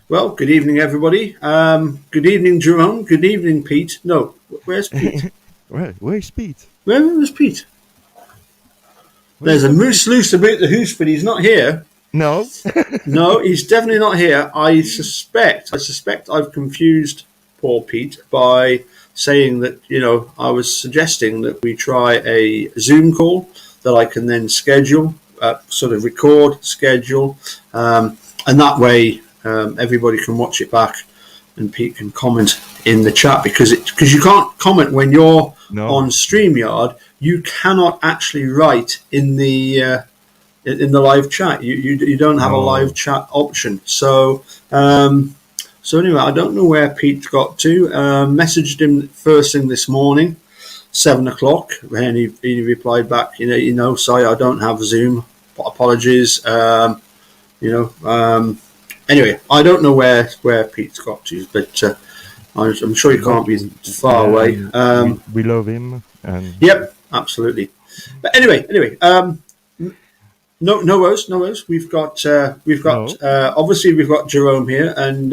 Well, good evening, everybody. Good evening, Jerome. Good evening, Pete. No, where's Pete? Where's Pete? Where's Pete? Where There's is a that moose Pete? loose about the hoose, but he's not here. No. No, he's definitely not here. I suspect I've confused poor Pete by saying that, I was suggesting that we try a Zoom call that I can then schedule, sort of record, schedule, and that way everybody can watch it back and Pete can comment in the chat because you can't comment when you're on No. StreamYard. You cannot actually write in the live chat. You don't have a live No. chat option. So anyway, I don't know where Pete got to. Messaged him first thing this morning, 7 o'clock, and he replied back. Sorry, I don't have Zoom. Apologies. Anyway, I don't know where Pete's got to, but I'm sure he But can't be far yeah, away. and we love him, and Yep, absolutely. But anyway, no worries, no worries. We've got no. obviously we've got Jerome here, and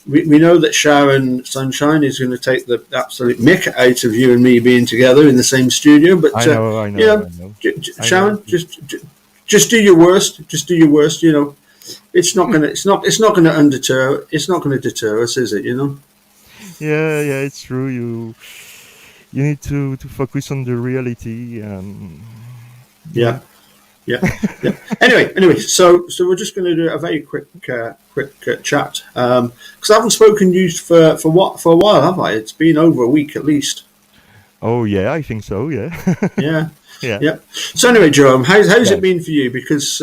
we know that Sharon Sunshine is going to take the absolute mick out of you and me being together in the same studio. But I know, I you know, know, I know, I know. Sharon, just do your worst. Just do your worst. It's not gonna deter us, is it? Yeah, yeah, it's true. You need to focus on the reality, and yeah. Yeah. Yeah, yeah. Anyway, so we're just going to do a very quick chat because I haven't spoken to you for a while, have I? It's been over a week at least. Oh yeah, I think so. Yeah. Yeah, Yeah. yeah. So anyway, Jerome, how's it Yes. been for you? Because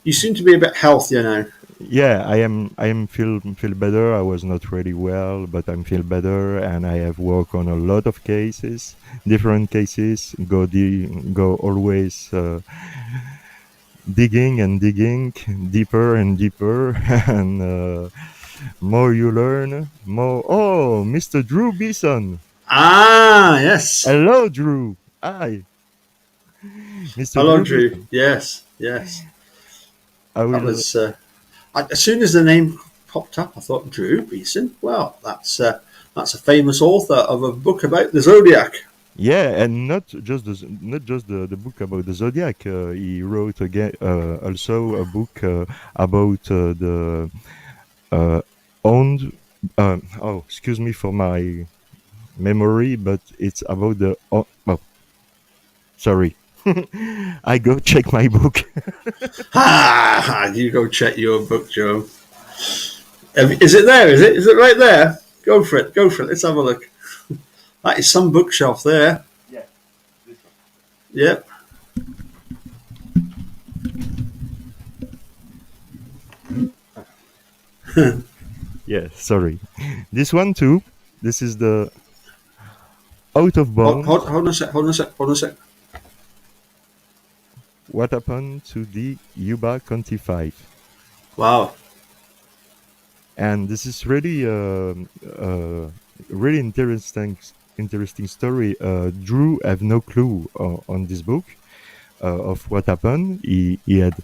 you seem to be a bit healthier now. Yeah, I am feel better. I was not really well, but I'm feel better, and I have worked on a lot of cases, different cases. Go always digging and digging deeper and deeper, and more you learn, more. Oh, Mr. Drew Beeson. Ah, yes. Hello, Drew. Hi, Mr. Hello, Drew Drew. Beeson. Yes, yes. I That will. was as soon as the name popped up, I thought Drew Beeson. Well, that's a famous author of a book about the zodiac. Yeah, and not just the book about the zodiac. He wrote again also a book about the uh, owned. Oh, excuse me for my memory, but it's about the. Oh, sorry. I go check my book. Ah, you go check your book, Joe. Is it there? Is it right there? Go for it. Go for it. Let's have a look. That is some bookshelf there. Yeah, this one. Yep. Yeah, sorry. This one too. This is the Out of Hold Bounds. on a sec. Hold on a sec. Hold on a sec. What happened to the Yuba County Five? Wow. And this is really really interesting story. Drew have no clue on this book of what happened. He had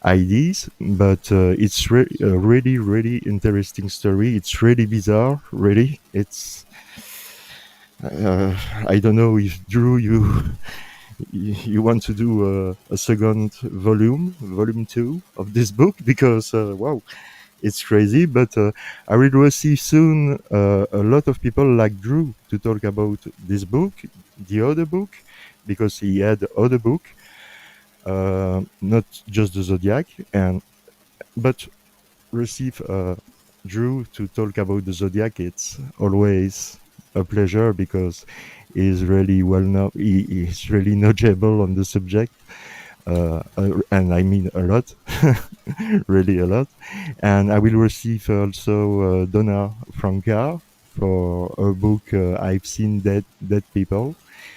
ideas, but it's a really really interesting story. It's really bizarre. Really, it's I don't know if Drew you want to do a second volume 2 of this book, because wow, it's crazy. But I will receive soon a lot of people like Drew to talk about this book, the other book, because he had other book, not just the Zodiac, and but receive Drew to talk about the Zodiac. It's always a pleasure because he's really well known. He is really knowledgeable on the subject, and I mean a lot, really a lot. And I will receive also Donna Franca for a book, I've Seen Dead People.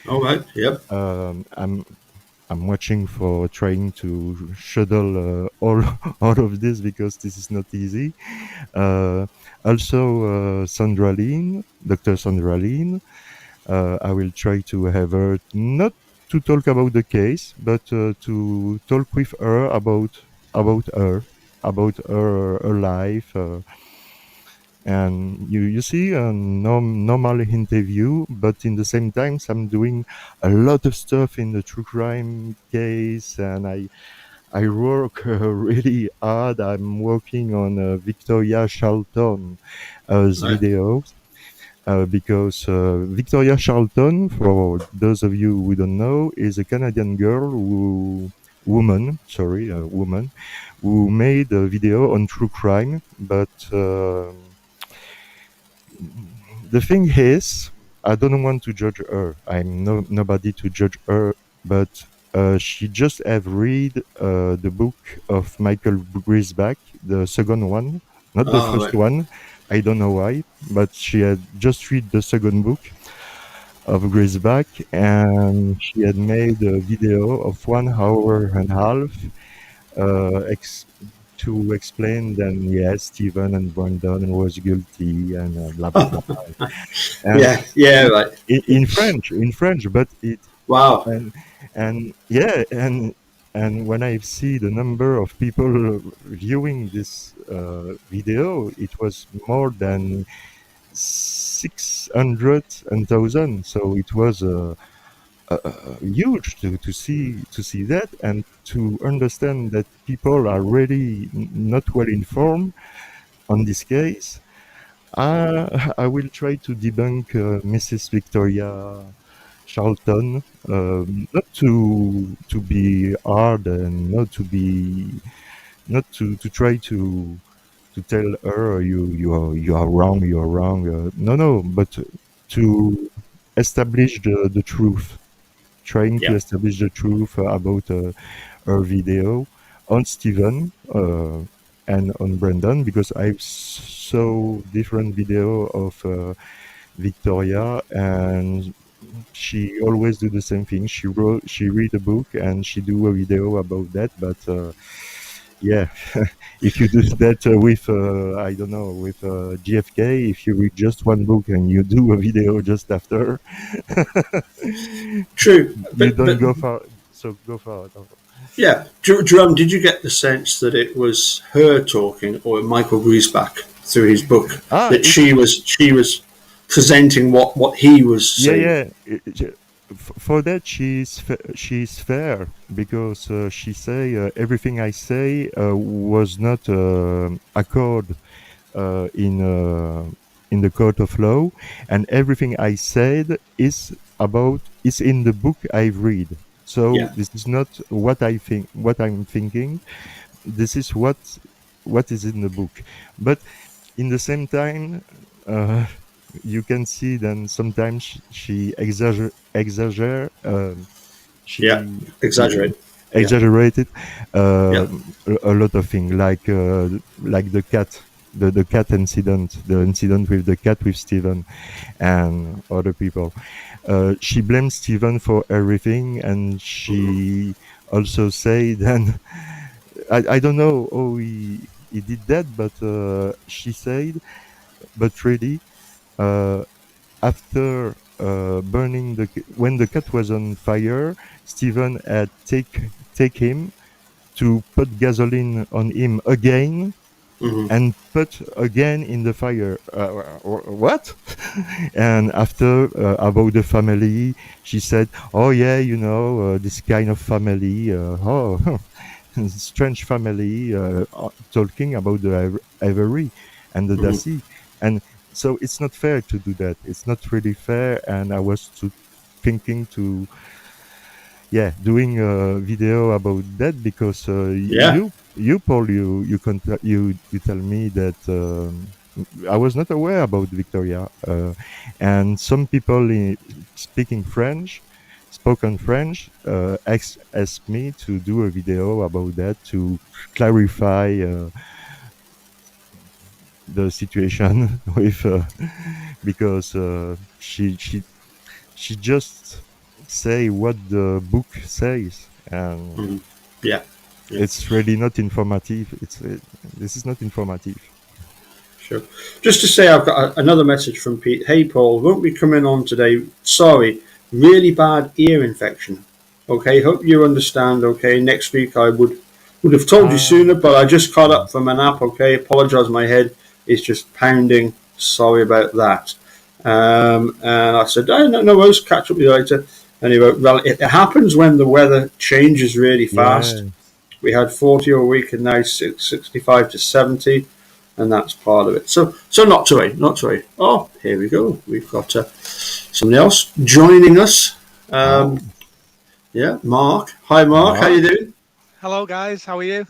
All right. Yep. I'm watching for trying to schedule all all of this, because this is not easy. Uh, Also, Sandra Lynn, Dr. Sandra Lynn. I will try to have her not to talk about the case, but to talk with her about her, about her life. And you see a normal interview, but in the same time I'm doing a lot of stuff in the true crime case, and I work really hard. I'm working on Victoria Charlton Right. videos, because Victoria Charlton, for those of you who don't know, is a Canadian girl woman who made a video on true crime, but the thing is, I don't want to judge her. I'm nobody to judge her, but she just have read the book of Michael Griesbach, the second one, not the Oh, first right. one. I don't know why, but she had just read the second book of Griesbach, and she had made a video of 1 hour and a half, uh, ex- to explain that yes, Stephen and Brandon was guilty and blah blah blah. And Yeah. Yeah. Right. in French, but it Wow. and yeah, and when I see the number of people viewing this video, it was more than 600,000. So it was huge to see that, and to understand that people are really not well informed on this case. I will try to debunk Mrs. Victoria Charlton, not to be hard, and not to try to tell her you are wrong, you are wrong. No, but to establish the truth, trying to Yeah. establish the truth about her video on Stephen and on Brandon, because I saw different video of Victoria, and she always do the same thing. She read a book and she do a video about that. But yeah, if you do that with I don't know, with GFK, if you read just one book and you do a video just after, True. you But don't go far. So go far. yeah, Jerome, did you get the sense that it was her talking, or Michael Griesbach through his book, that It she was presenting what he was Yeah, saying? yeah. For that, she's fair, because she say everything I say was not accord in the court of law, and everything I said is in the book I've read. So Yeah. this is not what I think, what I'm thinking. This is what is in the book. But in the same time, uh, you can see then sometimes she exaggerate, Yeah. she Exaggerate. Yeah. exaggerated Yeah. a lot of things, like the cat incident, the incident with the cat with Stephen and other people. She blames Stephen for everything, and she also say then I don't know how he did that, but she said, but really, uh, after burning when the cat was on fire, Stephen had take him to put gasoline on him again, Hmm. and put again in the fire. What? And after about the family, she said, "Oh yeah, this kind of family. Oh, strange family, talking about the Avery and the Hmm. Dassey." And so it's not fair to do that. It's not really fair. And I was thinking to, yeah, doing a video about that, because Yeah. Paul, you tell me that I was not aware about Victoria, and some people speaking French, spoken French, asked me to do a video about that, to clarify the situation with, because she just say what the book says, and Hmm. Yeah. Yeah. it's really not informative. This is not informative. Sure. Just to say, I've got another message from Pete. Hey, Paul, won't be coming on today. Sorry, really bad ear infection. Okay, hope you understand. Okay, next week I would Would have told you sooner, but I just caught up from a nap. Okay, apologise. My head is just pounding. Sorry about that. And I said, oh, no worries. Catch up with you later. And he wrote, well, it happens when the weather changes really fast. Yeah. We had 40 a week and now 65 to 70, and that's part of it. So not to worry. Oh, here we go. We've got somebody else joining us. Yeah, Mark. Hi, Mark. How you doing? Hello, guys. How are you?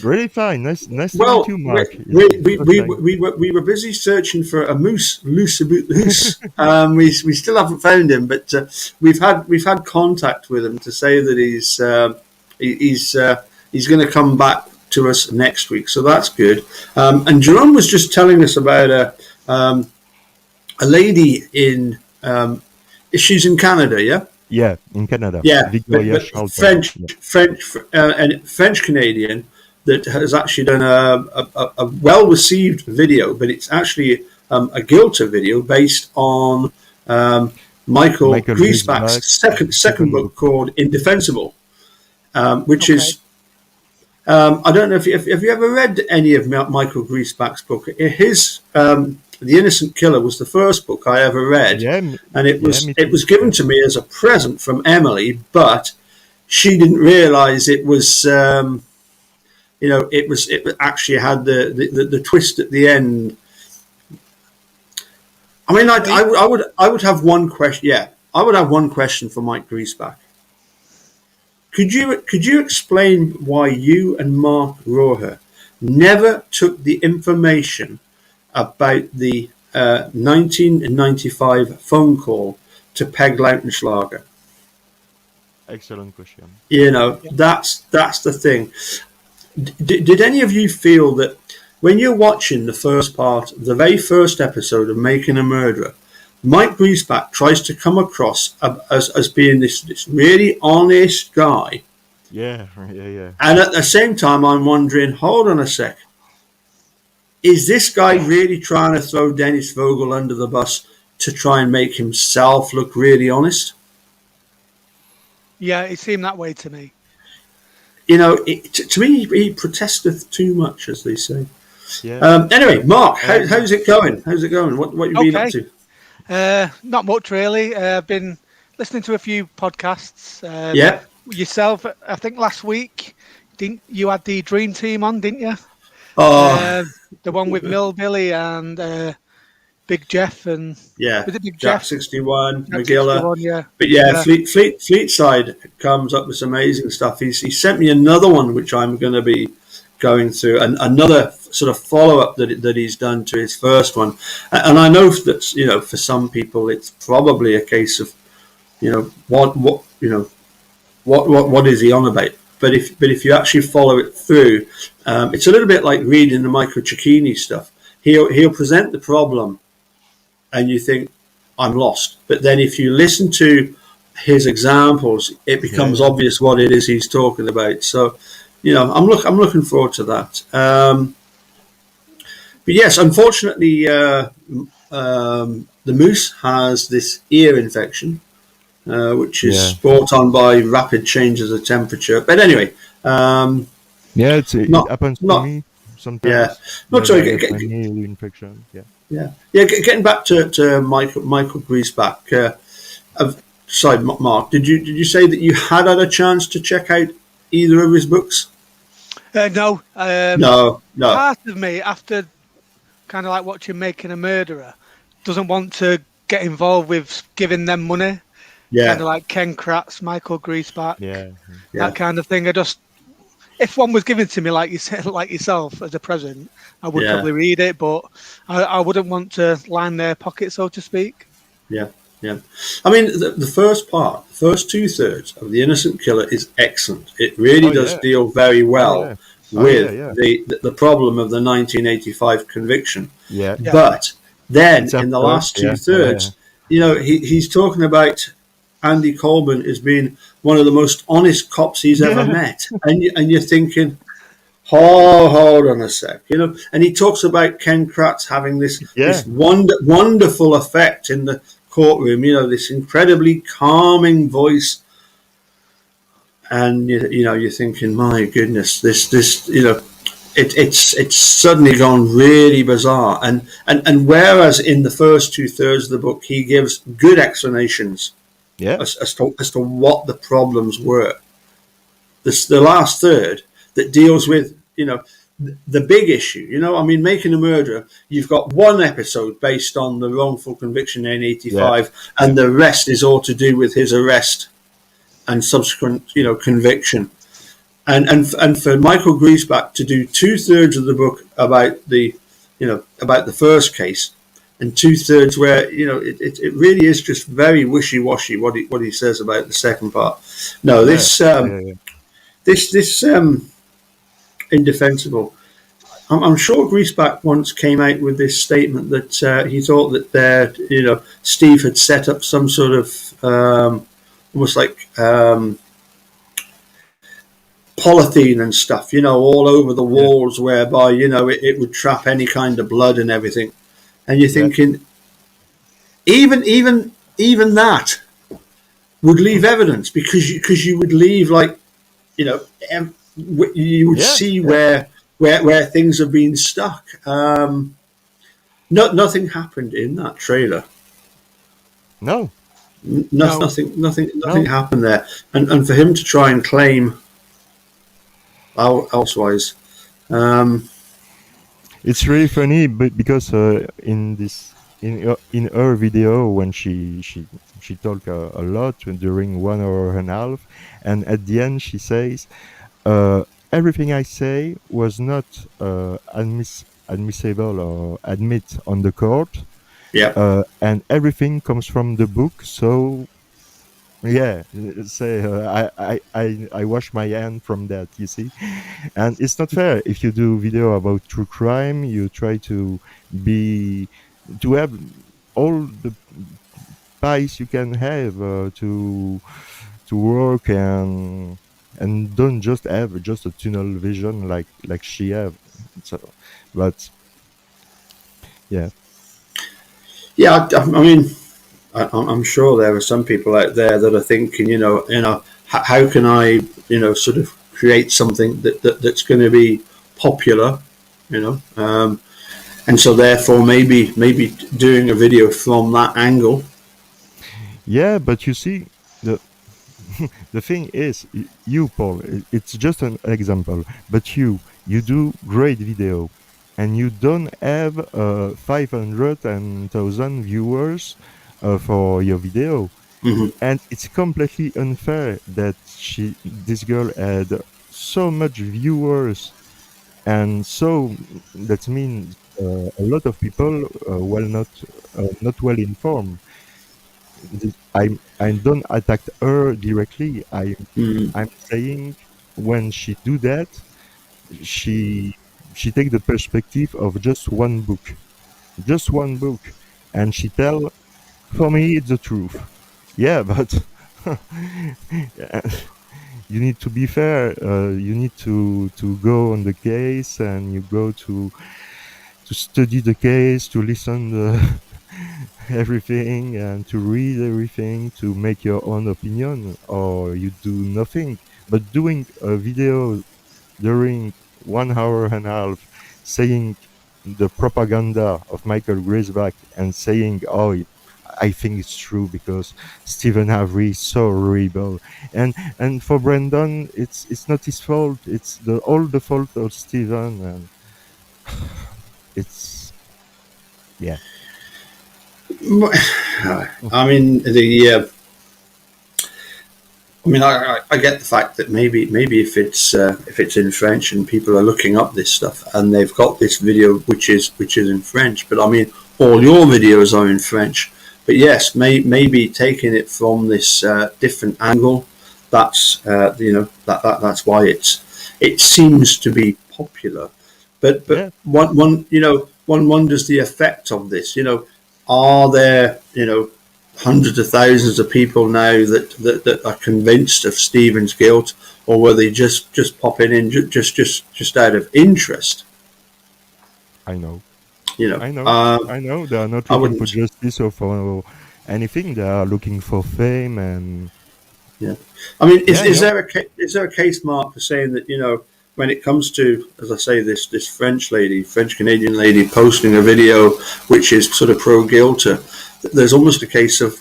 Really fine. Nice to Well, meet you, Mark. we were busy searching for a moose about loose. We still haven't found him, but we've had contact with him to say that he's going to come back to us next week, so that's good. And Jerome was just telling us about a lady in she's in Canada, yeah. Yeah, in Canada. Yeah, Victoria but Shelton. French Canadian that has actually done a well-received video, but it's actually a Gilter video based on Michael Griesbach's second book called Indefensible, which is I don't know if have you ever read any of Michael Griesbach's book. His The Innocent Killer was the first book I ever read, and it was given to me as a present from Emily, but she didn't realise it was it actually had the twist at the end. I mean, I would have one question. Yeah, I would have one question for Mike Griesbach. Could you explain why you and Mark Roher never took the information about the 1995 phone call to Peg Lautenschlager? Excellent question. That's the thing. Did any of you feel that when you're watching the first part, the very first episode of Making a Murderer, Mike Griesbach tries to come across as being this really honest guy? Yeah. And at the same time, I'm wondering, hold on a sec. Is this guy really trying to throw Dennis Vogel under the bus to try and make himself look really honest? Yeah, it seemed that way to me. To me, he protesteth too much, as they say. Yeah. Anyway, Mark, how's it going? What have you been up to? Not much, really. I've been listening to a few podcasts. Yeah. Yourself, I think last week, you had the Dream Team on, didn't you? Oh. The one with Millbilly and Big Jeff and was it Big Jack Jeff? 61, Jack McGilla. 61, yeah. But Fleetside comes up with some amazing stuff. He sent me another one which I'm going to be going through, and another sort of follow up that he's done to his first one. And I know that for some people it's probably a case of what is he on about? But if you actually follow it through, it's a little bit like reading the Michael Cicchini stuff. He'll present the problem, and you think, I'm lost. But then if you listen to his examples, it becomes obvious what it is he's talking about. So, I'm looking forward to that. But yes, unfortunately, the moose has this ear infection, which is brought on by rapid changes of temperature. But anyway, it happens to me sometimes. Yeah, not sorry. Ear infection. Yeah. Getting back to Michael Griesbach. Sorry, Mark. Did you say that you had a chance to check out either of his books? No. No. Part of me, after kind of like watching Making a Murderer, doesn't want to get involved with giving them money. Yeah. Kind of like Ken Kratz, Michael Griesbach, Yeah. that kind of thing. If one was given to me like you said, like yourself, as a present, I would probably read it, but I wouldn't want to line their pocket, so to speak. Yeah. I mean, the first part, the first 2/3 of The Innocent Killer is excellent. It really does deal very well with the problem of the 1985 conviction. Yeah. But then in the last 2/3, he's talking about Andy Colburn as being one of the most honest cops he's ever met, and you're thinking, hold on a sec, and he talks about Ken Kratz having this wonderful effect in the courtroom, this incredibly calming voice. and you're thinking, my goodness, this it's suddenly gone really bizarre. And whereas in the first 2/3 of the book he gives good explanations Yeah, as to what the problems were, the last third that deals with the big issue. I mean, Making a Murderer, you've got one episode based on the wrongful conviction in yeah, '85, yeah. and the rest is all to do with his arrest and subsequent conviction. And for Michael Griesbach to do 2/3 of the book about the first case, and 2/3 where it really is just very wishy-washy what he says about the second part. No, Yeah, yeah, yeah. this indefensible. I'm sure Griesbach once came out with this statement that he thought that Steve had set up some sort of almost like polythene and stuff, all over the Yeah, walls, whereby it would trap any kind of blood and everything. And you're yeah, thinking, even that would leave evidence, because you would leave, like, you know you would yeah, see yeah. where things have been stuck. Nothing happened in that trailer. No, No, Nothing no. happened there. And for him to try and claim elsewise. um, It's really funny, but because in her video when she talked a lot during 1 hour and a half, and at the end she says, everything I say was not admissible or admit on the court, yeah, and everything comes from the book. So yeah, say I wash my hand from that. You see, and it's not fair. If you do video about true crime, you try be to have all the pies you can have to work, and don't just have just a tunnel vision like she have. So, but yeah, yeah. I mean, I'm sure there are some people out there that are thinking, how can I, sort of create something that's going to be popular, and so therefore maybe doing a video from that angle. yeah. But you see, the the thing is, you, Paul, it's just an example, but you do great video, and you don't have 500,000 viewers for your video, Hmm. and it's completely unfair that this girl had so much viewers, and so that means a lot of people not well informed. I don't attack her directly. Mm. I'm saying when she do that, she she take the perspective of just one book, and she tell, for me it's the truth. Yeah, but yeah, you need to be fair. You need to go on the case, and you go to study the case, to listen everything, and to read everything, to make your own opinion, or you do nothing. But doing a video during 1 hour and a half saying the propaganda of Michael Griesbach, and saying, oh, I think it's true because Stephen Avery is so horrible, and for Brandon, it's not his fault. It's all the fault of Stephen, and it's yeah. I mean, I get the fact that maybe if it's in French and people are looking up this stuff and they've got this video which is in French, but I mean, all your videos are in French. But yes, maybe taking it from this different angle. That's that's why it seems to be popular. But Yeah, one wonders the effect of this. Are there hundreds of thousands of people now that are convinced of Stephen's guilt, or were they just popping in just out of interest? I know. You know, I know. uh, I know. They are not I looking for wouldn't. justice or for anything. They are looking for fame, and Yeah. I mean, Yeah, yeah, is there a case, Mark, for saying that, when it comes to, as I say, this French Canadian lady posting a video which is sort of pro Gilter, there's almost a case of,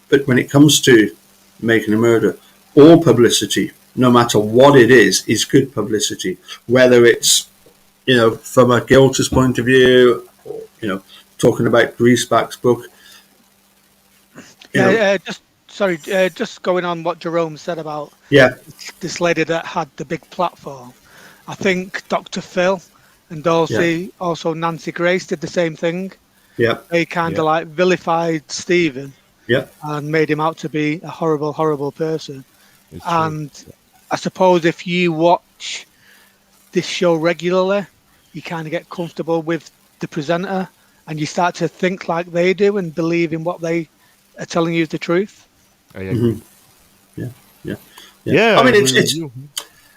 but when it comes to making a murder, all publicity, no matter what it is good publicity. Whether it's, from a Gilter's point of view, or, talking about Griesbach's book, you know, Just sorry, just going on what Jerome said about yeah, this lady that had the big platform. I think Dr. Phil and yeah, also Nancy Grace did the same thing. yeah, They kind yeah. of like vilified Stephen yeah, and made him out to be a horrible, horrible person. It's true. And I suppose if you watch this show regularly, you kind of get comfortable with the presenter and you start to think like they do and believe in what they are telling you is the truth. I agree. yeah, yeah, yeah. Yeah, I I mean, agree with you.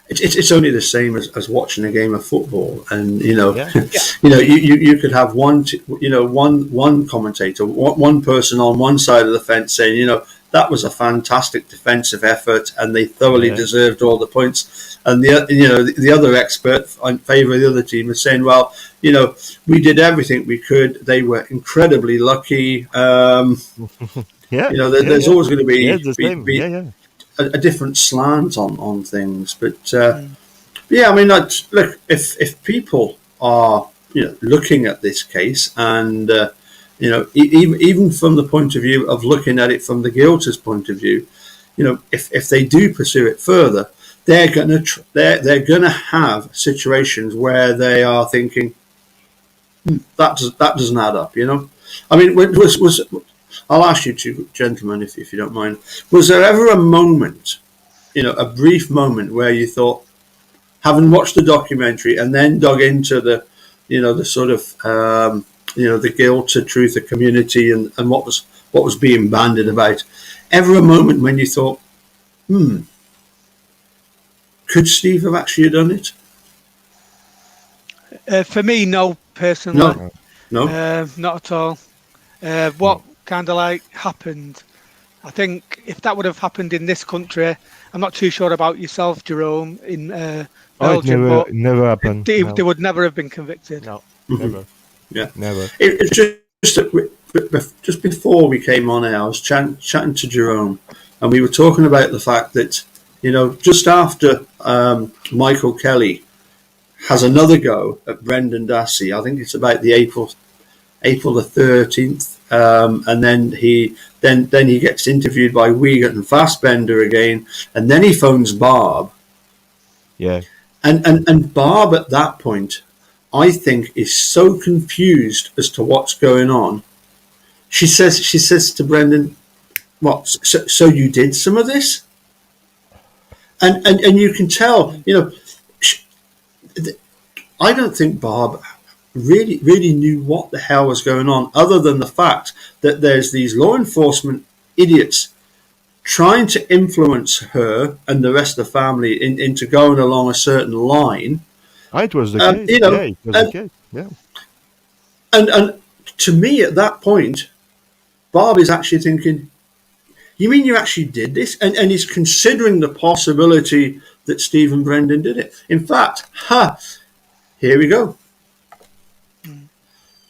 it's only the same as watching a game of football, and Yeah, Yeah. you could have one commentator, one person on one side of the fence saying, that was a fantastic defensive effort and they thoroughly yeah, deserved all the points, and the other expert in favour of the other team is saying, well, we did everything we could, they were incredibly lucky. yeah, yeah, There's yeah. always going to Yeah, it's the same. be Yeah, yeah. a different slant on things, but. Mm. Yeah, I mean, look, if people are looking at this case, and even from the point of view of looking at it from the guilter's point of view, if they do pursue it further, they're gonna have situations where they are thinking, that doesn't add up. I mean, was I'll ask you two gentlemen, if you don't mind, was there ever a moment, a brief moment where you thought, having watched the documentary and then dug into the sort of the guilt and truth of community, and what was being banded about, ever a moment when you thought, could Steve have actually done it? For me, no, personally, No, no. not at all. What kind of like happened? I think if that would have happened in this country, I'm not too sure about yourself, Jerome, in Oh, it Belgium, never but never happened. they No, would never have been convicted. no, Mhm. never, Yeah, never. it's just before we came on air, I was chatting to Jerome, and we were talking about the fact that just after Michael Kelly has another go at Brendan Dassey, I think it's about the April the 13th, and then he gets interviewed by Wiegert and Fassbender again, and then he phones Barb, Yeah, and Barb at that point, I think, is so confused as to what's going on. She says to Brendan, "What? So you did some of this?" And you can tell, I don't think Barb really knew what the hell was going on, other than the fact that there's these law enforcement idiots trying to influence her and the rest of the family into going along a certain line. it was the case. Yeah, it was the And, case. Yeah, and to me at that point, Bob is actually thinking, you mean you actually did this? And he's considering the possibility that Stephen Brendan did it. In fact, here we go.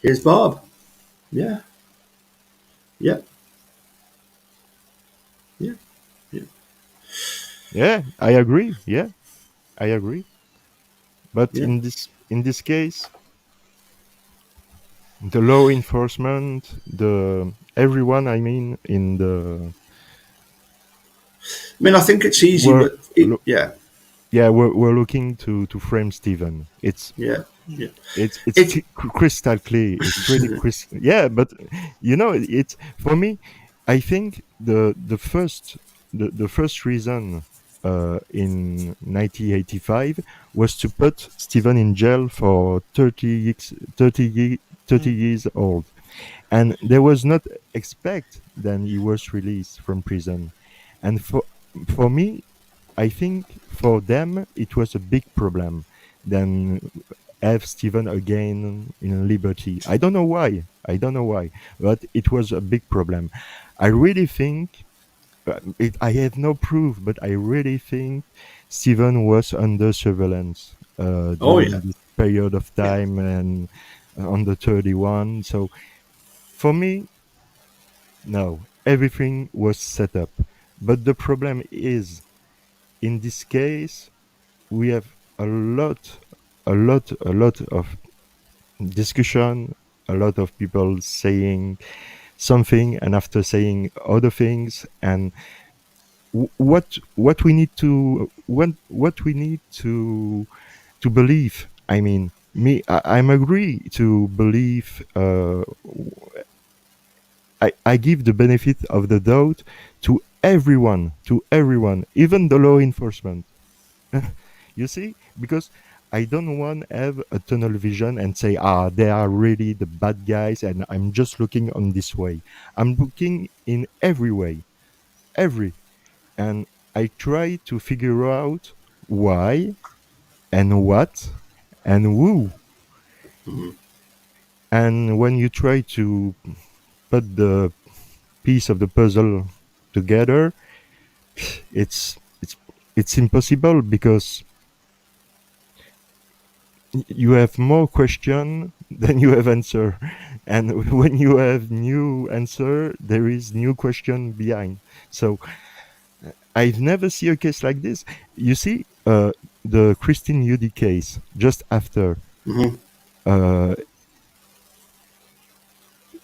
Here's Bob. Yeah. Yep. Yeah. Yeah. yeah. I agree. Yeah, I agree. But Yeah. in this case, the law enforcement, the everyone, I mean, in the I mean, I think it's easy, were but lo- yeah. yeah, we're looking to frame Stephen. Yeah. Yeah. It's It's crystal clear. It's really crystal. Yeah, but it's for me. I think the first reason in 1985 was to put Stephen in jail for 30 years old, and there was not expect then he was released from prison, and for me, I think for them it was a big problem. Then have Stephen again in liberty. I don't know why. I don't know why, but it was a big problem. I really think I have no proof, but I really think Stephen was under surveillance Oh during yeah. this period of Yeah. time and on the 31. So for me, no, everything was set up. But the problem is, in this case, we have a lot of discussion, a lot of people saying something and after saying other things, and what we need to what we need to believe. I mean, I'm agree to believe. I give the benefit of the doubt to everyone, even the law enforcement. You see, because I don't want to have a tunnel vision and say, they are really the bad guys, and I'm just looking on this way. I'm looking in every way, every, and I try to figure out why and what and who. And when you try to put the piece of the puzzle together, it's it's it's impossible because you have more question than you have answer, and when you have new answer, there is new question behind. So I've never seen a case like this. You see, the Christine Udy case just after. Hmm. Uh,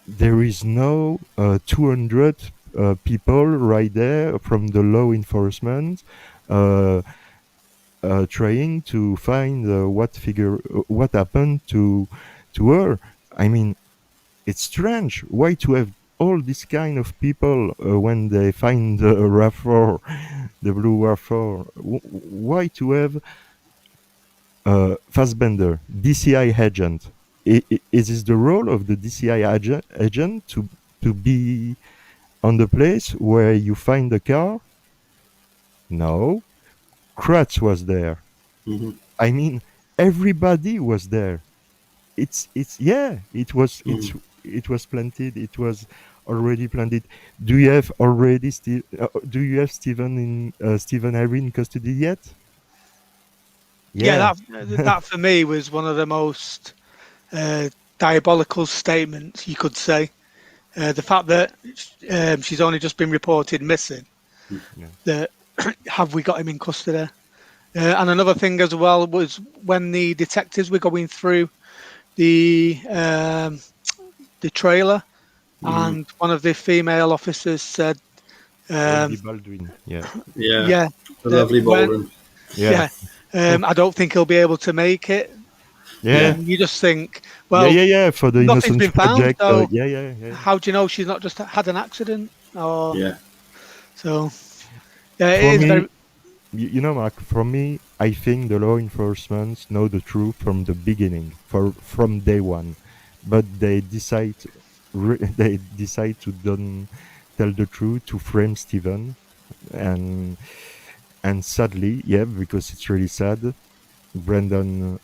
there is no 200 people right there from the law enforcement uh, trying to find what happened to her. I mean, it's strange. Why to have all this kind of people when they find the RAV4, the blue RAV4? Why to have Fassbender, DCI agent? Is it the role of the DCI agent to be on the place where you find the car? No. Kratz was there. Hmm. I mean, everybody was there. It's yeah. Hmm. It was planted. It was already planted. Do you have already do you have Stephen Avery in custody yet? Yeah, Yeah. that for me was one of the most uh, diabolical statements you could say. The fact that she's only just been reported missing. Yeah. That have we got him in custody? And another thing as well was when the detectives were going through the um, the trailer, Hmm. and one of the female officers said, Wendy um, Baldwin. Yeah. Yeah. "Yeah, The that lovely when Baldwin. Yeah. yeah, I don't think he'll be able to make it." Yeah. Yeah. And you just think, Yeah. well, Yeah. Yeah. For the nothing's Innocence been found, Project. so Yeah. Yeah. Yeah. how do you know she's not just had an accident? Or Yeah. so, yeah, it For is very, me, Mark, for me, I think the law enforcement know the truth from the beginning, from day one, but they decide to don't tell the truth to frame Stephen, and sadly, yeah, because it's really sad. Brandon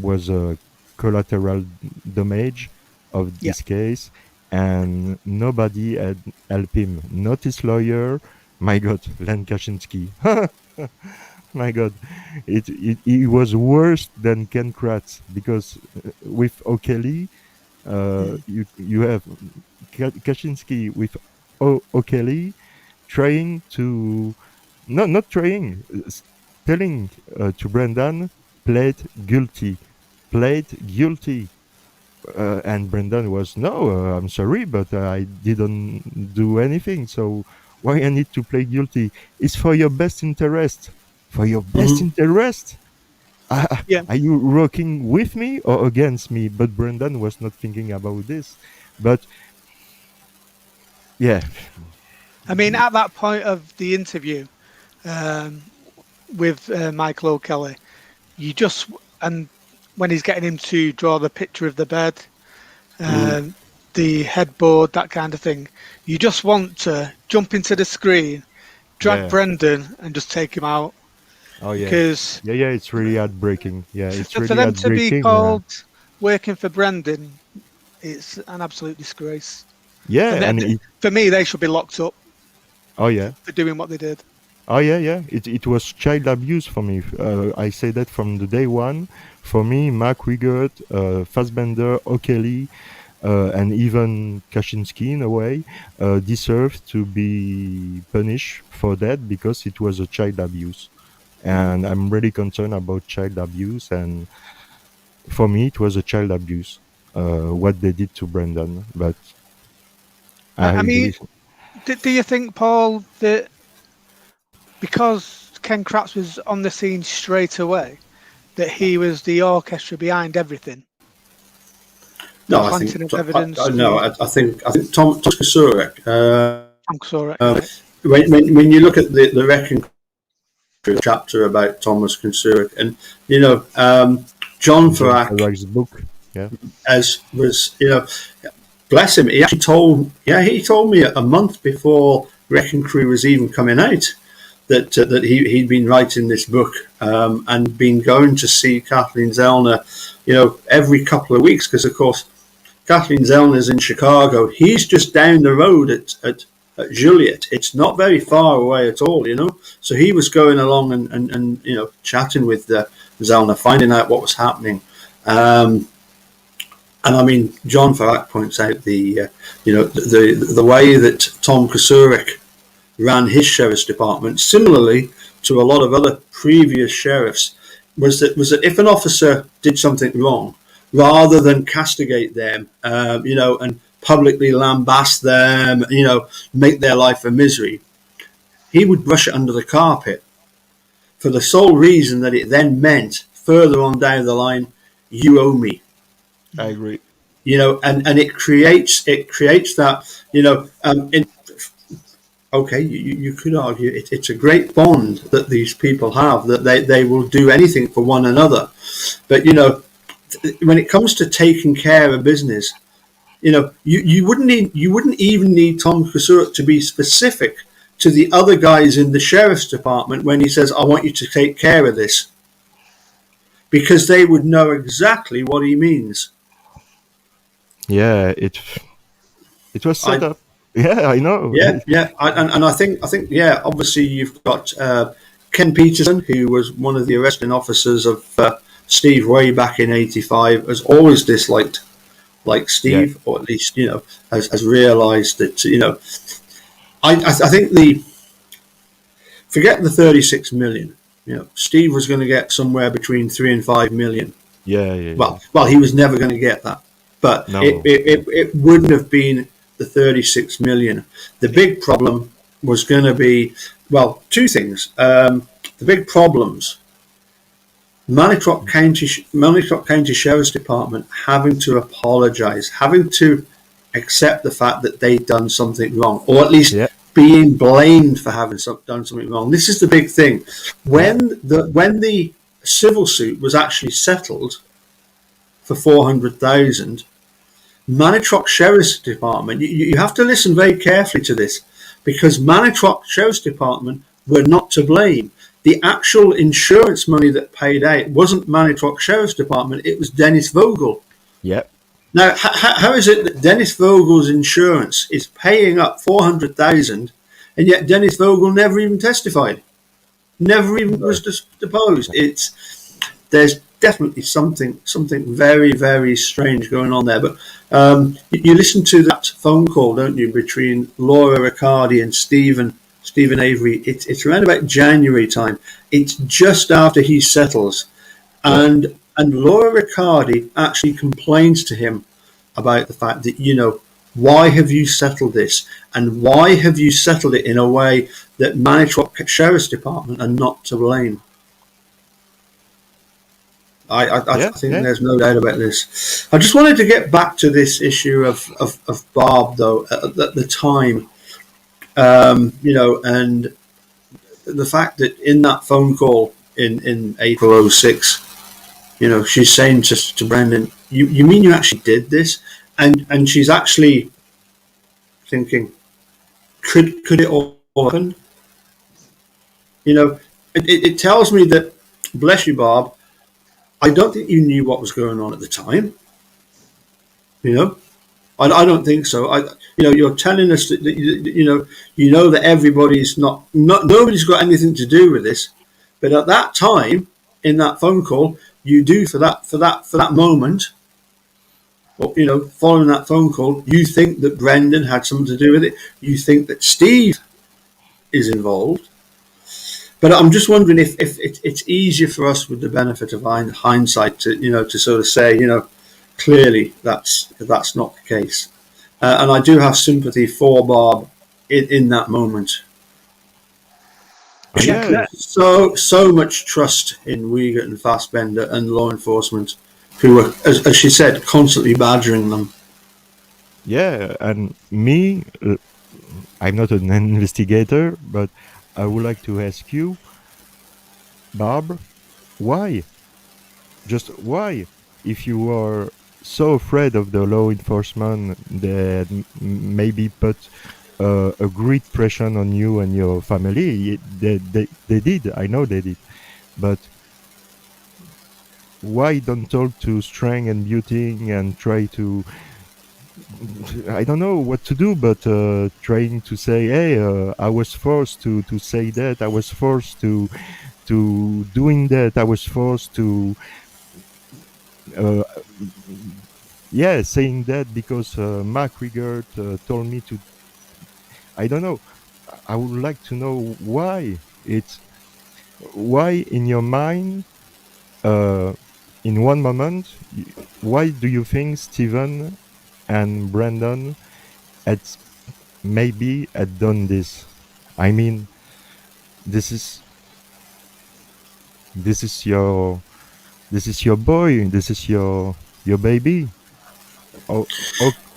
was a collateral damage of yeah, this case, and nobody had helped him. Not his lawyer. My God, Len Kaczynski. My God, it was worse than Ken Kratz because with O'Kelly, mm, you have Kaczynski with O'Kelly trying to not trying telling to Brendan plead guilty plead guilty and Brendan was no I'm sorry but I didn't do anything, so why I need to plead guilty? It's for your best interest, for your best Hmm. interest. yeah. Are you working with me or against me? But Brendan was not thinking about this. But yeah. I mean, at that point of the interview um, with Michael O'Kelly, you just and when he's getting him to draw the picture of the bed, Hmm. um, the headboard, that kind of thing, you just want to jump into the screen, drag Yeah. Brendan, and just take him out Oh yeah. because Yeah, yeah, it's really heartbreaking. Yeah, it's for really them to be heartbreaking. called working for Brendan, it's an absolute disgrace. Yeah, And and for me, they should be locked up. Oh yeah. for doing what they did. Oh yeah. It was child abuse for me. I say that from the day one. For me, Mark Wigert, Fassbender, O'Kelly, and even Kaczynski in a way deserved to be punished for that because it was a child abuse. And I'm really concerned about child abuse. And for me, it was a child abuse what they did to Brendan. But I I mean, believe, do you think, Paul, that because Ken Kratz was on the scene straight away, that he was the orchestra behind everything? The No, I planting think of evidence. I think Tom Kasurek. I'm sorry. Right. When you look at the Wrecking Crew chapter about Thomas Kasurek, and John John Farrack, Farag's book. Yeah. as was bless him, he actually told me a month before Wrecking Crew was even coming out that he'd been writing this book and been going to see Kathleen Zellner, every couple of weeks, because of course Kathleen Zellner's in Chicago. He's just down the road at Juliet. It's not very far away at all, So he was going along and chatting with Zellner, finding out what was happening. And I mean, John Farrack points out the way that Tom Kasurek ran his sheriff's department, similarly to a lot of other previous sheriffs, was that if an officer did something wrong, rather than castigate them, and publicly lambast them, make their life a misery, he would brush it under the carpet for the sole reason that it then meant further on down the line, you owe me. I agree. And it creates that, okay, you could argue it's a great bond that these people have, that they will do anything for one another. But, when it comes to taking care of business, you wouldn't even need Tom Kasurek to be specific to the other guys in the sheriff's department when he says, I want you to take care of this, because they would know exactly what he means. Yeah, it was set up. Yeah, I know. Yeah. I think, obviously you've got Ken Peterson, who was one of the arresting officers of Steve way back in '85, has always disliked Steve, or at least has realised that I think forget the 36 million. Steve was going to get somewhere between 3 and 5 million. Yeah. Well, he was never going to get that, but No. it wouldn't have been the 36 million. The big problem was going to be, two things. The big problems: Manitowoc County Sheriff's Department having to apologise, having to accept the fact that they'd done something wrong, or at least being blamed for having done something wrong. This is the big thing. When the civil suit was actually settled for $400,000, Manitowoc Sheriff's Department, you have to listen very carefully to this, because Manitowoc Sheriff's Department were not to blame. The actual insurance money that paid out wasn't Manitowoc Sheriff's Department, it was Dennis Vogel. Yep. Now, how is it that Dennis Vogel's insurance is paying up $400,000, and yet Dennis Vogel never even testified, never even was deposed? There's definitely something very, very strange going on there. But you listen to that phone call, don't you, between Laura Riccardi and Stephen Avery? It's around about January time. It's just after he settles, and Laura Riccardi actually complains to him about the fact that, why have you settled this, and why have you settled it in a way that Manitowoc Sheriff's Department are not to blame? I think there's no doubt about this. I just wanted to get back to this issue of Bob, though, at the time, and the fact that in that phone call in April 06, she's saying to Brendan, you mean you actually did this? And she's actually thinking, could it all happen? It tells me that, bless you, Bob, I don't think you knew what was going on at the time. I don't think so. You're telling us that that everybody's not nobody's got anything to do with this, but at that time in that phone call, you do for that moment, or following that phone call, you think that Brendan had something to do with it. You think that Steve is involved. But I'm just wondering if it's easier for us with the benefit of hindsight to sort of say, clearly that's not the case. And I do have sympathy for Bob in that moment. She Yeah, put so much trust in Uyghur and Fassbender and law enforcement, who were, as she said, constantly badgering them. yeah, and me, I'm not an investigator, but I would like to ask you, Bob, why? Just why? If you are so afraid of the law enforcement that maybe put a great pressure on you and your family, they did. I know they did. But why don't talk to Strang and Beauty and try to, I don't know what to do, but trying to say, hey, I was forced to say that. I was forced to doing that. I was forced to, uh, yeah, saying that because Mark Rigert told me to. I don't know. I would like to know why it's why in your mind, uh, in one moment, why do you think Steven and Brandon had maybe had done this? I mean, this is this is your this is your boy. This is your baby. Oh,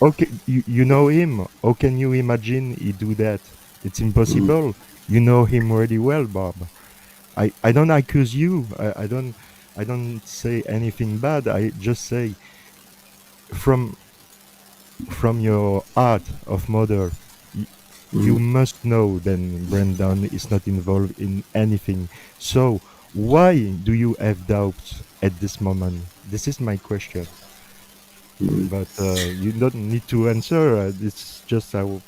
okay. You know him. How can you imagine he do that? It's impossible. You know him really well, Bob. I don't accuse you. I don't say anything bad. I just say from from your heart of mother, you must know then Brendan is not involved in anything. So why do you have doubts at this moment? This is my question. But you don't need to answer. It's just how.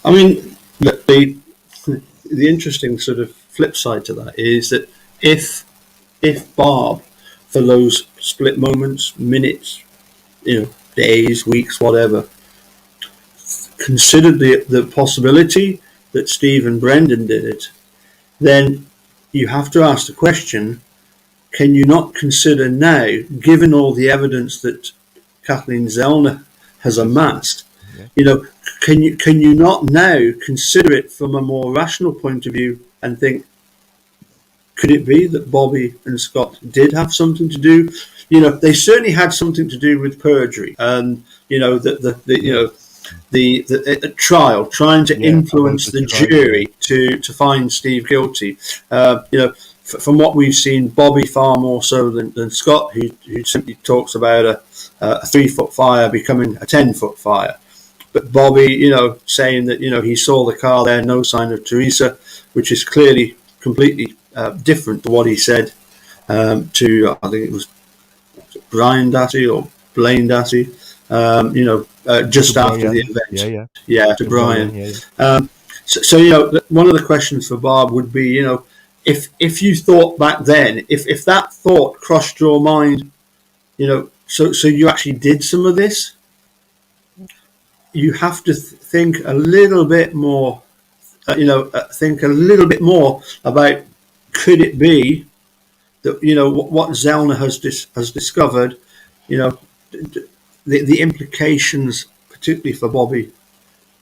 I mean, the interesting sort of flip side to that is that if Barb, for those split moments, minutes, days, weeks, whatever, considered the possibility that Steve and Brendan did it, then you have to ask the question: can you not consider now, given all the evidence that Kathleen Zellner has amassed, Yeah. can you not now consider it from a more rational point of view and think, could it be that Bobby and Scott did have something to do? They certainly had something to do with perjury, and the trial, trying to Yeah, about influence the the trial. Yeah. jury to find Steve guilty. From what we've seen, Bobby far more so than Scott, who simply talks about a 3-foot fire becoming a 10-foot fire. But Bobby, saying that he saw the car there, no sign of Teresa, which is clearly completely different to what he said to I think it was Brian Dassey or Blaine Dassey. To Just after the Brian. Yeah, event. yeah. Yeah, to To Brian. Brian. Yeah, yeah. So one of the questions for Barb would be, if you thought back then, if that thought crossed your mind, so you actually did some of this, you have to think a little bit more, think a little bit more about, could it be that what Zellner has discovered, the implications, particularly for Bobby,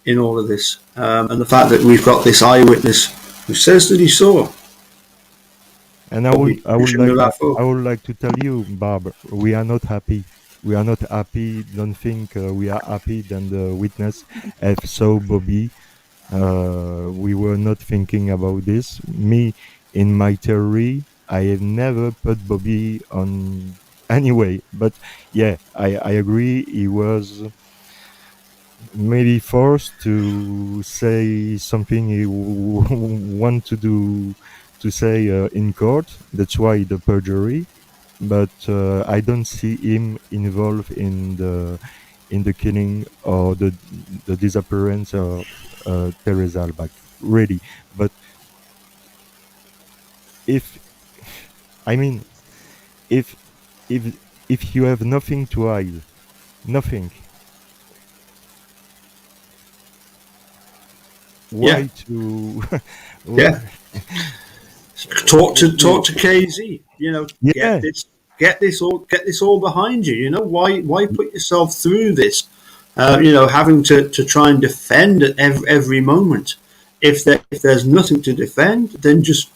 in all of this, and the fact that we've got this eyewitness who says that he saw And Bobby pushing the I rifle. would like to tell you, Bob, we are not happy. We are not happy. Don't think we are happy than the witness have saw Bobby. We were not thinking about this. Me, in my theory, I have never put Bobby on anyway. But yeah, I agree. He was maybe forced to say something he want to do to say in court. That's why the perjury. but I don't see him involved in the killing or the disappearance of Teresa Albach. Really, but if I mean if if if you have nothing to hide, nothing, Yeah, why to yeah. Talk to KZ. Get yeah, this all behind you. Why put yourself through this? Having to try and defend at every moment. If there's nothing to defend, then just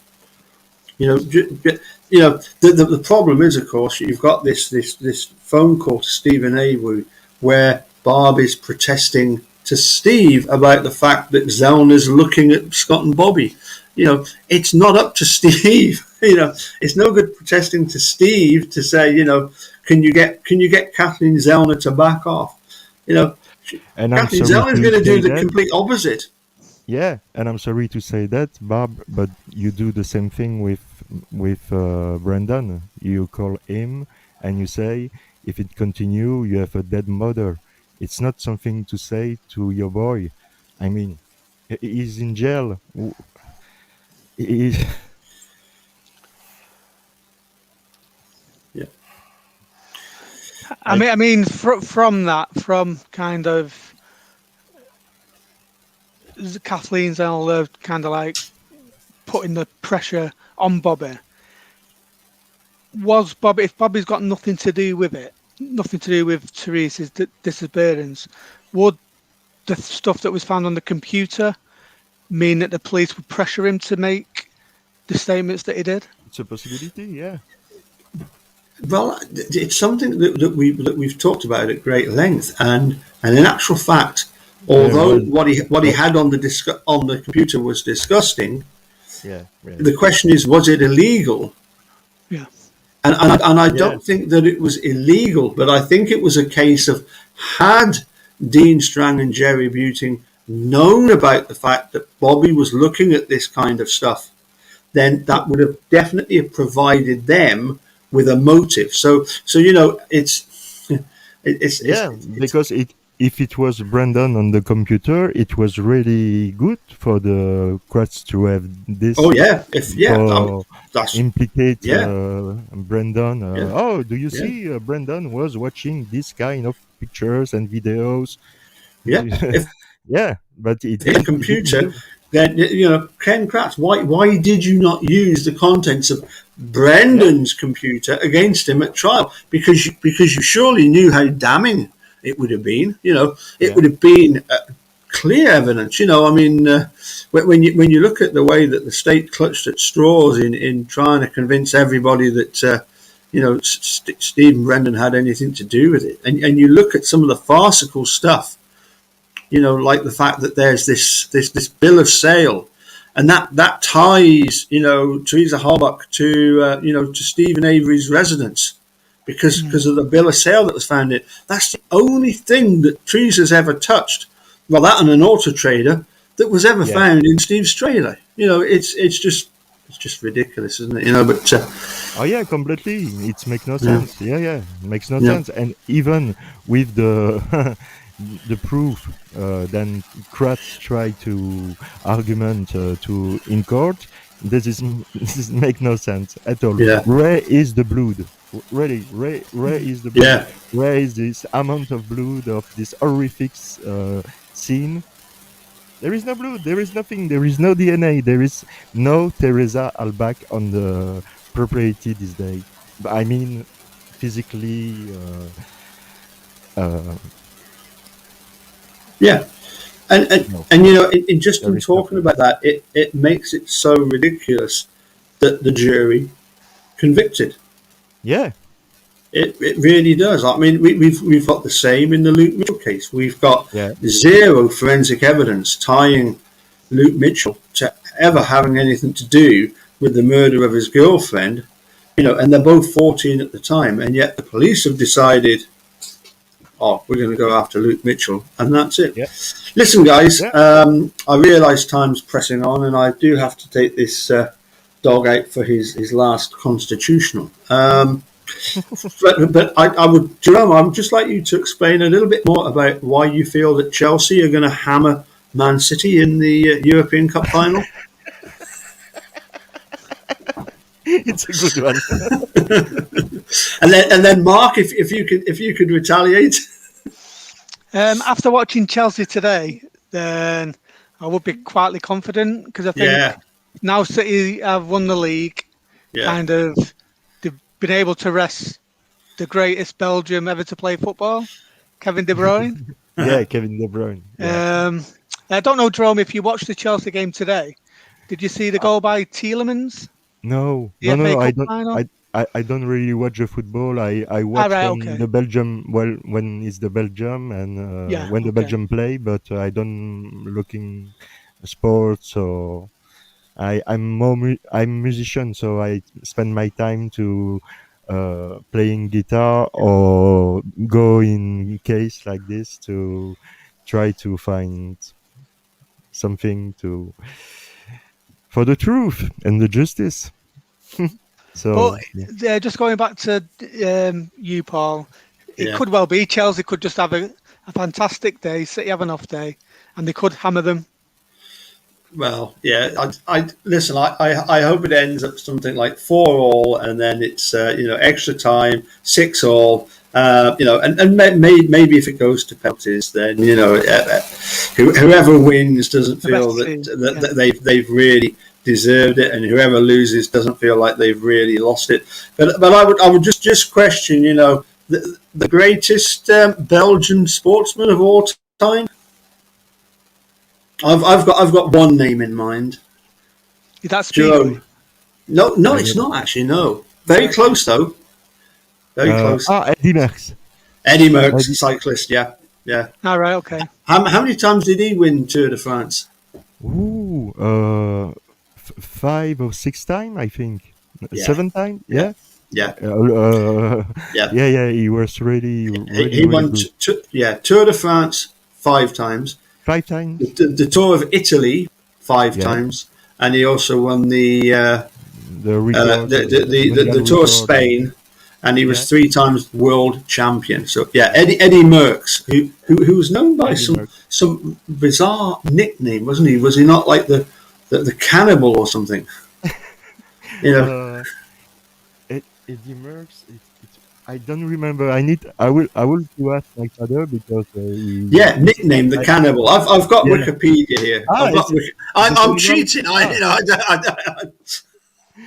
the problem is, of course, you've got this phone call to Stephen Avery where Barb is protesting to Steve about the fact that Zellner's looking at Scott and Bobby. It's not up to Steve. It's no good protesting to Steve to say, can you get Kathleen Zellner to back off? and I'm Kathleen sorry Zellner's to going to do say the that. complete opposite. Yeah, and I'm sorry to say that, Bob, but you do the same thing with Brandon. You call him and you say, if it continue, you have a dead mother. It's not something to say to your boy. I mean, he's in jail. He- Yeah. From that, from kind of Kathleen's Eller kind of like putting the pressure on Bobby. Was Bobby, if Bobby's got nothing to do with it, nothing to do with Teresa's disappearance, would the stuff that was found on the computer mean that the police would pressure him to make the statements that he did? it's a possibility, yeah. Well, it's something that we've talked about at great length, and in actual fact, Yeah, although well, what he had on the computer was disgusting, yeah, yeah, the question is, was it illegal? Yeah. And I yeah. don't think that it was illegal, but I think it was a case of, had Dean Strang and Jerry Buting known about the fact that Bobby was looking at this kind of stuff, then that would have definitely provided them with a motive. So Yeah, it's because if it was Brandon on the computer, it was really good for the Crats to have oh this yeah, for that's implicate yeah, Brandon. yeah, Oh, do you yeah, see? Brandon was watching this kind of pictures and videos. yeah. If Yeah, but it's a he didn't computer, do. then Ken Kratz, why did you not use the contents of Yeah, Brendan's computer against him at trial? Because you surely knew how damning it would have been. It yeah, would have been clear evidence. When you look at the way that the state clutched at straws in trying to convince everybody that Stephen Brendan had anything to do with it, and you look at some of the farcical stuff, like the fact that there's this bill of sale, and that ties Teresa Halbach to Stephen Avery's residence, because of the bill of sale that was found in it. That's the only thing that Teresa's ever touched. Well, that and an auto trader that was ever yeah, found in Steve's trailer. It's just ridiculous, isn't it? But oh yeah, completely. It makes no yeah, sense. Yeah, yeah, it makes no yeah, sense. And even with the the proof, then Kratz tried to argument to in court. This is make no sense at all. yeah, Where is the blood? Really, where is the blood? yeah, Where is this amount of blood of this horrific scene? There is no blood. There is nothing. There is no DNA. There is no Teresa Albach on the property this day. I mean, physically. Uh, yeah. And no, and just there in is talking nothing. about that, it makes it so ridiculous that the jury convicted. Yeah, It really does. I mean, we've got the same in the Luke Mitchell case. We've got yeah, zero forensic evidence tying Luke Mitchell to ever having anything to do with the murder of his girlfriend. And they're both 14 at the time, and yet the police have decided, oh, we're going to go after Luke Mitchell, and that's it. yeah, Listen, guys, yeah. I realise time's pressing on, and I do have to take this dog out for his last constitutional. But I would, Jerome, I would just like you to explain a little bit more about why you feel that Chelsea are going to hammer Man City in the European Cup final. It's a good one. And then Mark, if you could retaliate. After watching Chelsea today, then I would be quietly confident because I think Yeah, now City have won the league, yeah, kind of they've been able to rest the greatest Belgium ever to play football, Kevin De Bruyne. Yeah, Kevin De Bruyne. Yeah. I don't know, Jerome, if you watched the Chelsea game today, did you see the goal by Tielemans? No, The no, FA no. I Cup don't. final? I don't really watch the football. I Ah, watch right, when okay. the Belgium. Well, when it's the Belgium and Yeah, when the okay. Belgium play, but I don't looking sports or I'm musician, so I spend my time to playing guitar or go in case like this to try to find something to for the truth and the justice. But So yeah. just going back to you, Paul, it yeah. could well be Chelsea could just have a fantastic day, City have an off day, and they could hammer them. Well, yeah. I listen. I hope it ends up something like 4-4, and then it's extra time 6-6. And maybe if it goes to penalties, then whoever wins doesn't The feel best team. that they've really deserved it, and whoever loses doesn't feel like they've really lost it. But I would just question, the greatest Belgian sportsman of all time. I've got one name in mind. That's Jerome. Speedway. No, I it's don't know. not actually. No, very close though. Very close. Eddie Merckx. Eddie Merckx, Eddie. cyclist. Yeah, yeah. All right, okay. How many times did he win Tour de France? Ooh, 5 or 6 time, I think. Yeah, 7 time, yeah, yeah. yeah, yeah. Yeah. He was really, He really, really won good. Tour de France 5 times. 5 times, The Tour of Italy 5 yeah. times, and he also won the The record, the Mundial Tour of record, Spain, and he yeah. was 3 times world champion. So yeah, Eddie Merckx, who was known by Eddie Merckx. some bizarre nickname, wasn't he? Was he not like the cannibal or something? Uh, Eddie Merckx. I don't remember. I will to ask my father because Yeah, nickname the cannibal. I've got yeah. Wikipedia here. It's I'm the cannibal. cheating.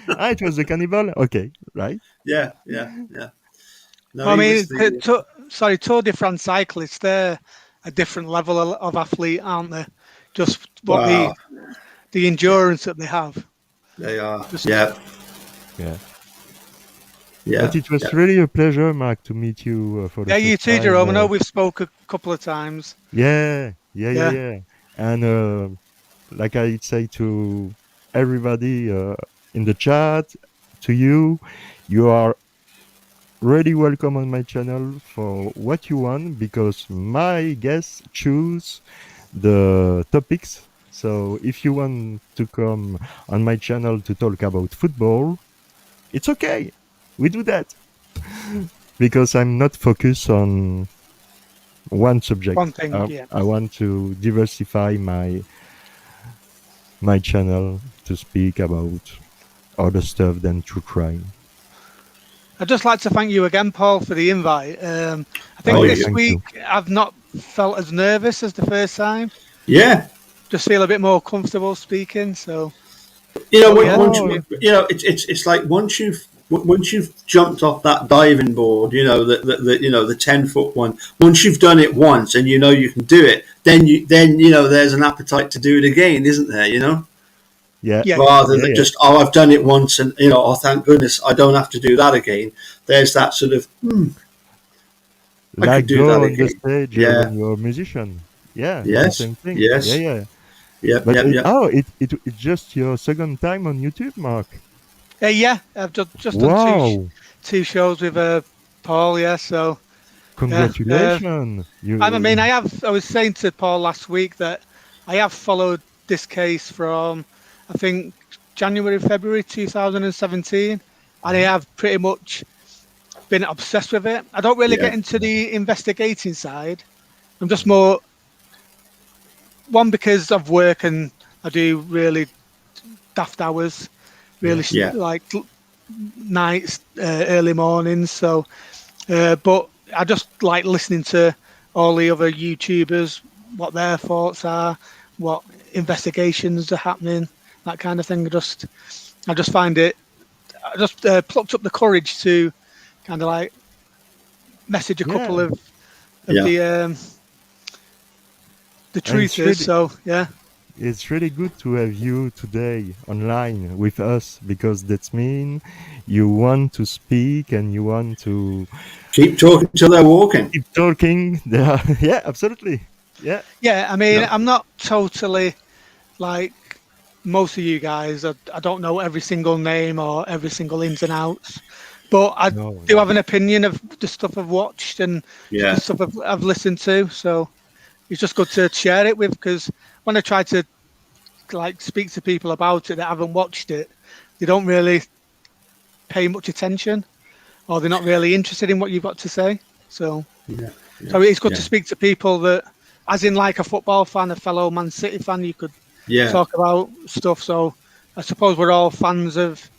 It was the cannibal. Okay, right. Yeah. No, I he mean, was the. Tour de France cyclists, they're a different level of athlete, aren't they? Just what Wow, the endurance that they have. they are. Just, Yeah, Yeah. yeah. But it was really a pleasure, Mark, to meet you for the yeah, you first too, time. Jerome. I know we've spoke a couple of times. Yeah. Yeah. And like I say to everybody in the chat, to you, you are really welcome on my channel for what you want because my guests choose the topics. So if you want to come on my channel to talk about football, it's okay. We do that because I'm not focused on one subject. One thing, yeah. I want to diversify my channel to speak about other stuff than true crime. I'd just like to thank you again, Paul, for the invite. I think Oh, yeah, this thank week you. I've not felt as nervous as the first time. Yeah. Just feel a bit more comfortable speaking. So Once Oh, it's like once you've jumped off that diving board, the 10-foot one. Once you've done it once and you can do it, then there's an appetite to do it again, isn't there? yeah. yeah, Rather Yeah, than yeah. just I've done it once and oh thank goodness I don't have to do that again. There's that sort of I Like could do go that on the again. stage Yeah. when you're a musician. Yeah, the Yes. same thing. Yes. Yeah. Yep. But Yep. it's just your second time on YouTube, Mark. yeah. I've just done Wow! two shows with Paul. Yeah, so Congratulations! I mean, I was saying to Paul last week that I have followed this case from I think January, February 2017, and I have pretty much been obsessed with it. I don't really get into the investigating side. I'm just more one because of work and I do really daft hours, really like nights, early mornings. So, but I just like listening to all the other YouTubers, what their thoughts are, what investigations are happening, that kind of thing. I just find it. I just plucked up the courage to kind of like message a couple of the truthers. Really, So yeah. It's really good to have you today online with us because that means you want to speak and you want to keep talking till they're walking. Keep talking. Yeah, absolutely. Yeah. Yeah, I mean, I'm not totally like most of you guys. I don't know every single name or every single ins and outs, but I do have an opinion of the stuff I've watched and the stuff I've listened to. So it's just good to share it with, because when I try to like speak to people about it that haven't watched it, they don't really pay much attention, or they're not really interested in what you've got to say. So, so it's good to speak to people that, as in like a football fan, a fellow Man City fan, you could talk about stuff. So I suppose we're all fans of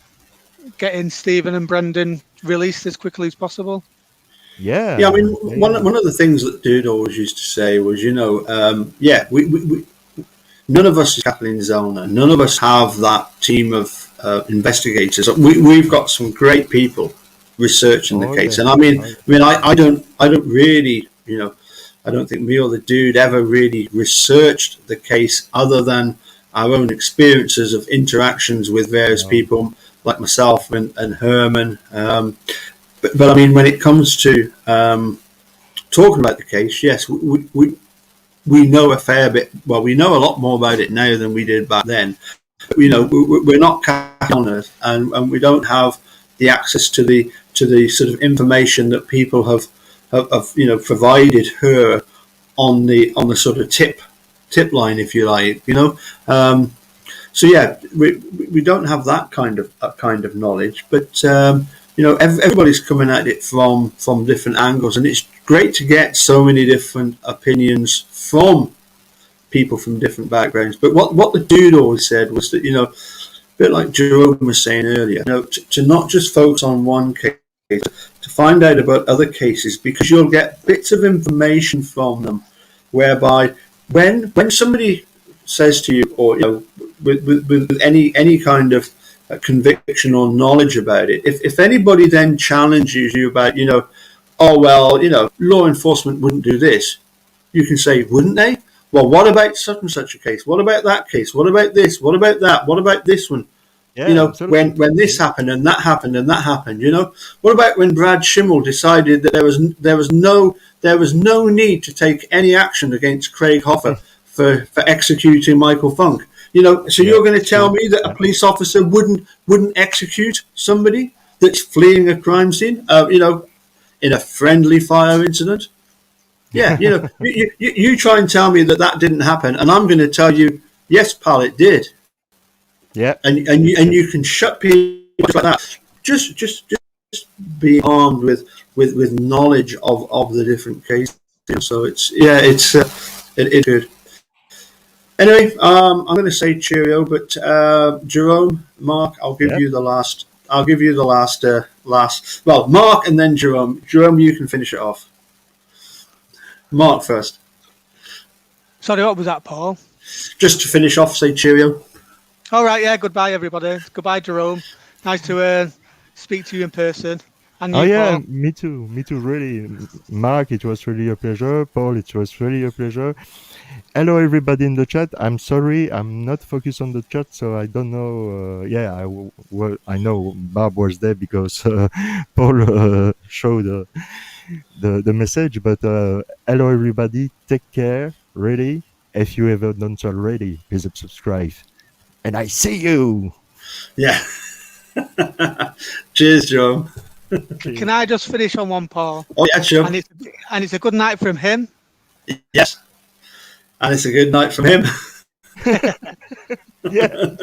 getting Stephen and Brendan released as quickly as possible. Yeah. I mean, one of the things that Dude always used to say was, we none of us is Kathleen Zellner. None of us have that team of investigators. We've got some great people researching the case, and I don't really, I don't think me or the Dude ever really researched the case other than our own experiences of interactions with various people, like myself and Herman. But I mean, when it comes to talking about the case, yes, we know a fair bit. Well, we know a lot more about it now than we did back then. We're not counters, and we don't have the access to the sort of information that people have provided her on the sort of tip line, if you like. So yeah, we don't have that kind of knowledge, but. Everybody's coming at it from different angles, and it's great to get so many different opinions from people from different backgrounds. But what the Dude always said was that, a bit like Jerome was saying earlier, to not just focus on one case, to find out about other cases, because you'll get bits of information from them, whereby when somebody says to you, or with any kind of conviction or knowledge about it, if anybody then challenges you about, law enforcement wouldn't do this, you can say, wouldn't they? Well, what about such and such a case? What about that case? What about this? What about that? What about this one? When this happened and that happened and that happened, what about when Brad Schimmel decided that there was no need to take any action against Craig Hoffa for executing Michael Funk? So you're going to tell me that a police officer wouldn't execute somebody that's fleeing a crime scene, in a friendly fire incident? Yeah, you try and tell me that didn't happen, and I'm going to tell you, yes, pal, it did. Yeah, and you can shut people like that. Just be armed with knowledge of the different cases. So it's good. Anyway, I'm going to say cheerio, but Jerome, Mark, I'll give you the last. Well, Mark and then Jerome. Jerome, you can finish it off. Mark first. Sorry, what was that, Paul? Just to finish off, say cheerio. All right, yeah. Goodbye, everybody. Goodbye, Jerome. Nice to speak to you in person. And you, Paul. Me too. Really, Mark, it was really a pleasure. Paul, it was really a pleasure. Hello, everybody in the chat. I'm sorry, I'm not focused on the chat, so I don't know. I know Bob was there because Paul showed the message. But hello, everybody. Take care. Really, if you ever don't already, please subscribe. And I see you. Yeah. Cheers, Joe. Can I just finish on one, Paul? Oh yeah, sure. And it's a good night from him. Yes. And it's a good night from him. Yeah.